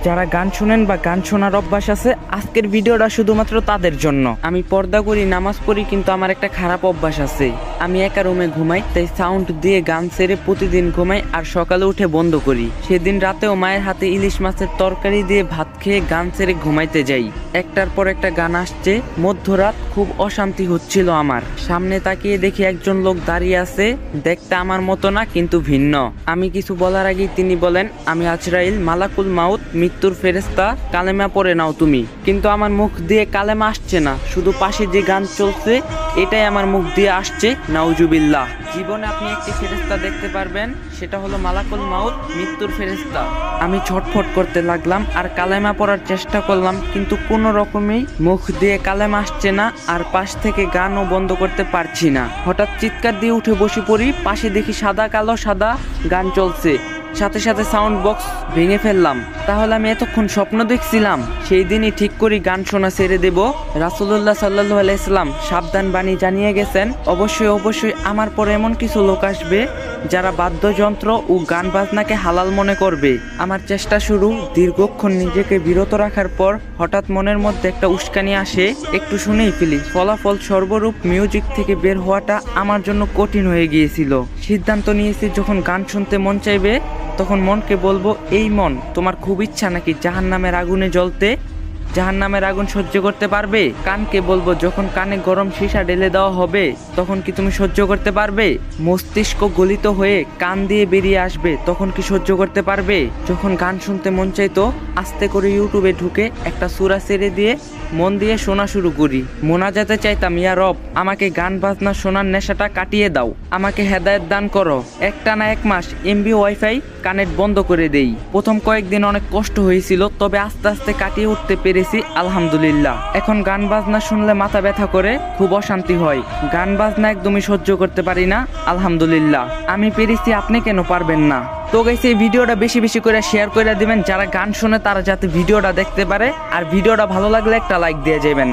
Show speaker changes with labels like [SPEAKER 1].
[SPEAKER 1] যারা গান শুনেন বা গান শোনার অভ্যাস আছে, আজকের ভিডিওটা শুধুমাত্র তাদের জন্য। আমি পর্দা করি, নামাজ পড়ি, কিন্তু আমার একটা খারাপ অভ্যাস আছে। আমি একা রুমে ঘুমাই, তাই সাউন্ড দিয়ে গান ছেড়ে প্রতিদিন ঘুমাই আর সকালে উঠে বন্ধ করি। সেদিন রাতেও মায়ের হাতে ইলিশ মাছের তরকারি দিয়ে ভাত খেয়ে গান ছেড়ে ঘুমাইতে যাই। একটার পর একটা গান আসছে। মধ্যরাত, খুব অশান্তি হচ্ছিল আমার। সামনে তাকিয়ে দেখি একজন লোক দাঁড়িয়ে আছে, দেখতে আমার মতো না কিন্তু ভিন্ন। আমি কিছু বলার আগেই তিনি বলেন, আমি আজরাইল, মালাকুল মাউত, মৃত্যুর ফেরেশতা, কালেমা পড়ে নাও তুমি। কিন্তু আমার মুখ দিয়ে কালেমা আসছে না, শুধু পাশে যে গান চলছে এটাই আমার মুখ দিয়ে আসছে। নাউজুবিল্লাহ। জীবনে আপনি একটি ফেরেশতা দেখতে পারবেন, সেটা হলো মালাকুল মাউত, মৃত্যুর ফেরেশতা। আমি ছটফট করতে লাগলাম আর কালেমা পড়ার চেষ্টা করলাম, কিন্তু কোনো রকমেই মুখ দিয়ে কালেমা আসছে না আর পাশ থেকে গানও বন্ধ করতে পারছি না। হঠাৎ চিৎকার দিয়ে উঠে বসে পড়ি। পাশে দেখি সাদা কালো সাদা গান চলছে, সাথে সাথে সাউন্ড বক্স ভেঙে ফেললাম। তাহলে আমি এতক্ষণ স্বপ্ন দেখছিলাম? সেই দিনই ঠিক করি গান শোনা ছেড়ে দেব। রাসূলুল্লাহ সাল্লাল্লাহু আলাইহি সাল্লাম সাবধান বাণী জানিয়ে গেছেন, অবশ্যই আমার পরে এমন কিছু লোক আসবে যারা বাদ্যযন্ত্র ও গান বাজনাকে হালাল মনে করবে। আমার চেষ্টা শুরু। দীর্ঘক্ষণ নিজেকে বিরত রাখার পর হঠাৎ মনের মধ্যে একটা উস্কানি আসে, একটু শুনেই ফেলি। ফলাফল সর্বরূপ মিউজিক থেকে বের হওয়াটা আমার জন্য কঠিন হয়ে গিয়েছিল। সিদ্ধান্ত নিয়েছি, যখন গান শুনতে মন চাইবে তখন মনকে বলবো, এই মন, তোমার খুব ইচ্ছা নাকি জাহান্নামের আগুনে জ্বলতে? জাহান্নামের আগুন সহ্য করতে পারবে? কানকে বলবো, যখন কানে গরম সীসা ঢেলে দেওয়া হবে তখন কি তুমি সহ্য করতে পারবে? মস্তিষ্ক গলিত হয়ে কান দিয়ে বেরিয়ে আসবে, তখন কি সহ্য করতে পারবে? যখন গান শুনতে মন চাইতো, আস্তে করে ইউটিউবে ঢুকে একটা সূরা ছেড়ে দিয়ে মন দিয়ে শোনা শুরু করি। মোনাজাতে চাইতাম, ইয়া রব, আমাকে গান বাজনা শোনার নেশাটা কাটিয়ে দাও, আমাকে হেদায়েত দান করো। একটানা 1 মাস এমবি ওয়াইফাই কানেক্ট বন্ধ করে দেই। প্রথম কয়েকদিন অনেক কষ্ট হয়েছিল, তবে আস্তে আস্তে কাটিয়ে উঠতে পেরেছি, আলহামদুলিল্লাহ। এখন গান বাজনা শুনলে মাথা ব্যথা করে, খুব অশান্তি হয়। গান বাজনা একদমই সহ্য করতে পারি না, আলহামদুলিল্লাহ। আমি পেরেছি, আপনি কেন পারবেন না? তো গাইস, এই ভিডিওটা বেশি বেশি করে শেয়ার করে দিবেন, যারা গান শুনে তারা যাতে ভিডিওটা দেখতে পারে। আর ভিডিওটা ভালো লাগলে একটা লাইক দিয়ে যাবেন।